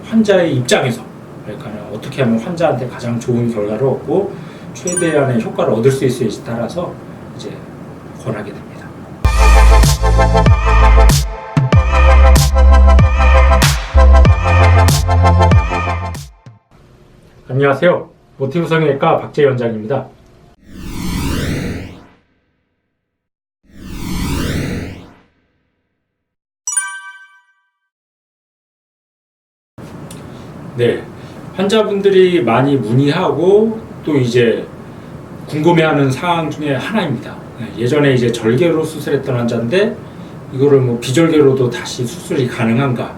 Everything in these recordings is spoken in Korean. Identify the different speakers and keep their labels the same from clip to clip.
Speaker 1: 환자의 입장에서 그러니까 어떻게 하면 환자한테 가장 좋은 결과를 얻고 최대한의 효과를 얻을 수 있을지에 따라서 이제 권하게 됩니다. 안녕하세요. 모티브 성형외과 박재희 원장입니다. 네, 환자분들이 많이 문의하고 또 이제 궁금해하는 사항 중에 하나입니다. 예전에 이제 절개로 수술했던 환자인데 이거를 뭐 비절개로도 다시 수술이 가능한가?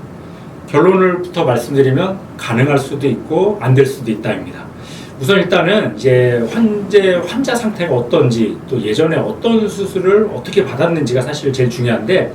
Speaker 1: 결론을부터 말씀드리면 가능할 수도 있고 안 될 수도 있다입니다. 우선 일단은 이제 환자 상태가 어떤지 또 예전에 어떤 수술을 어떻게 받았는지가 사실 제일 중요한데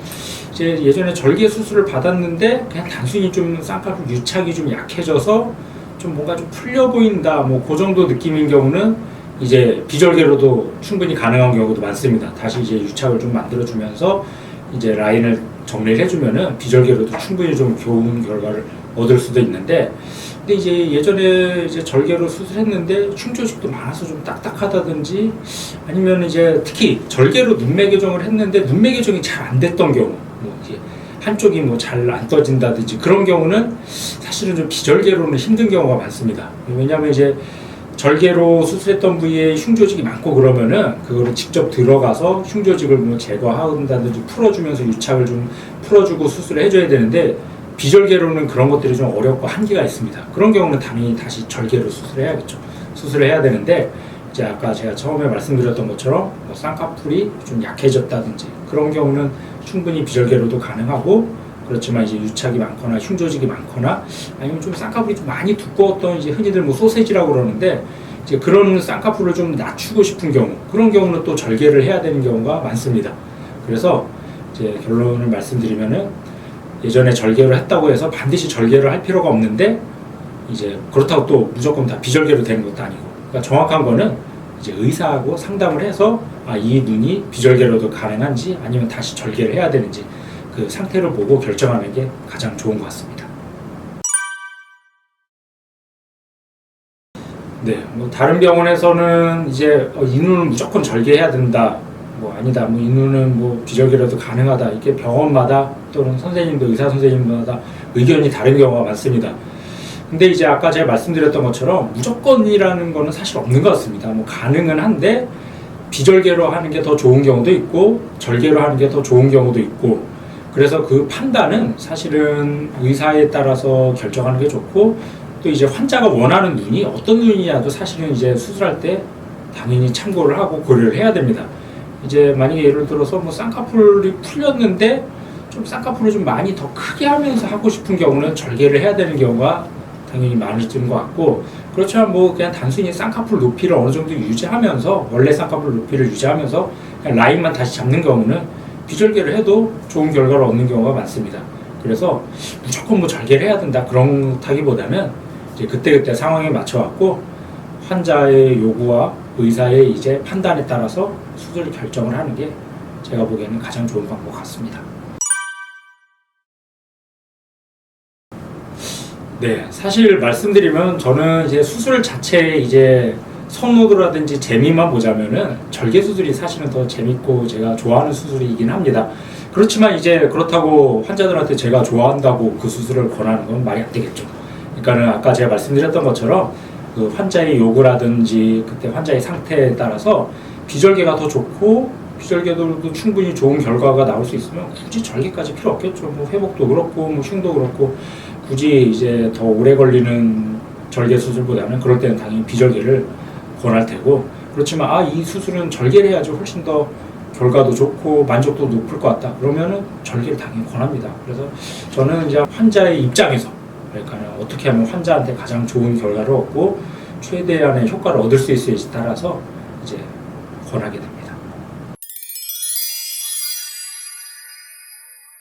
Speaker 1: 이제 예전에 절개 수술을 받았는데 그냥 단순히 좀 쌍꺼풀 유착이 좀 약해져서 좀 뭔가 좀 풀려 보인다 뭐 그 정도 느낌인 경우는 이제 비절개로도 충분히 가능한 경우도 많습니다. 다시 이제 유착을 좀 만들어주면서 이제 라인을 정리를 해주면은 비절개로도 충분히 좀 좋은 결과를 얻을 수도 있는데, 근데 이제 예전에 이제 절개로 수술했는데 흉조직도 많아서 좀 딱딱하다든지 아니면 이제 특히 절개로 눈매 교정을 했는데 눈매 교정이 잘 안 됐던 경우, 뭐 이제 한쪽이 뭐 잘 안 떠진다든지 그런 경우는 사실은 좀 비절개로는 힘든 경우가 많습니다. 왜냐하면 이제 절개로 수술했던 부위에 흉조직이 많고 그러면은 그거를 직접 들어가서 흉조직을 뭐 제거한다든지 풀어주면서 유착을 좀 풀어주고 수술을 해줘야 되는데 비절개로는 그런 것들이 좀 어렵고 한계가 있습니다. 그런 경우는 당연히 다시 절개로 수술해야겠죠. 수술을 해야 되는데 이제 아까 제가 처음에 말씀드렸던 것처럼 뭐 쌍꺼풀이 좀 약해졌다든지 그런 경우는 충분히 비절개로도 가능하고, 그렇지만 이제 유착이 많거나 흉조직이 많거나 아니면 좀 쌍꺼풀이 좀 많이 두꺼웠던 이제 흔히들 뭐 소세지라고 그러는데 이제 그런 쌍꺼풀을 좀 낮추고 싶은 경우, 그런 경우는 또 절개를 해야 되는 경우가 많습니다. 그래서 이제 결론을 말씀드리면은 예전에 절개를 했다고 해서 반드시 절개를 할 필요가 없는데 이제 그렇다고 또 무조건 다 비절개로 되는 것도 아니고, 그러니까 정확한 거는 이제 의사하고 상담을 해서 이 눈이 비절개로도 가능한지 아니면 다시 절개를 해야 되는지 그 상태를 보고 결정하는 게 가장 좋은 것 같습니다. 네, 뭐 다른 병원에서는 이제 이 눈은 무조건 절개해야 된다, 뭐 아니다, 뭐 이 눈은 뭐 비절개로도 가능하다, 이렇게 병원마다 또는 선생님도 의사 선생님마다 의견이 다른 경우가 많습니다. 근데 이제 아까 제가 말씀드렸던 것처럼 무조건이라는 거는 사실 없는 것 같습니다. 뭐 가능은 한데 비절개로 하는 게 더 좋은 경우도 있고 절개로 하는 게 더 좋은 경우도 있고, 그래서 그 판단은 사실은 의사에 따라서 결정하는 게 좋고, 또 이제 환자가 원하는 눈이 어떤 눈이냐도 사실은 이제 수술할 때 당연히 참고를 하고 고려를 해야 됩니다. 이제 만약에 예를 들어서 뭐 쌍꺼풀이 풀렸는데 좀 쌍꺼풀을 좀 많이 더 크게 하면서 하고 싶은 경우는 절개를 해야 되는 경우가 당연히 많을 것 같고, 그렇지만 뭐 그냥 단순히 쌍꺼풀 높이를 어느 정도 유지하면서 원래 쌍꺼풀 높이를 유지하면서 그냥 라인만 다시 잡는 경우는 비절개를 해도 좋은 결과를 얻는 경우가 많습니다. 그래서 무조건 뭐 절개를 해야 된다 그렇다기보다는 이제 그때그때 상황에 맞춰갖고 환자의 요구와 의사의 이제 판단에 따라서 수술 결정을 하는 게 제가 보기에는 가장 좋은 방법 같습니다. 네, 사실 말씀드리면 저는 이제 수술 자체에 이제 선호도라든지 재미만 보자면은 절개 수술이 사실은 더 재밌고 제가 좋아하는 수술이긴 합니다. 그렇지만 이제 그렇다고 환자들한테 제가 좋아한다고 그 수술을 권하는 건 말이 안 되겠죠. 그러니까는 아까 제가 말씀드렸던 것처럼 그 환자의 요구라든지 그때 환자의 상태에 따라서 비절개가 더 좋고 비절개도 충분히 좋은 결과가 나올 수 있으면 굳이 절개까지 필요 없겠죠. 뭐 회복도 그렇고 뭐 흉도 그렇고 굳이 이제 더 오래 걸리는 절개 수술보다는 그럴 때는 당연히 비절개를 권할 테고, 그렇지만 이 수술은 절개를 해야지 훨씬 더 결과도 좋고 만족도 높을 것 같다 그러면은 절개를 당연히 권합니다. 그래서 저는 이제 환자의 입장에서 그러니까 어떻게 하면 환자한테 가장 좋은 결과를 얻고 최대한의 효과를 얻을 수 있을지 따라서 이제 권하게 됩니다.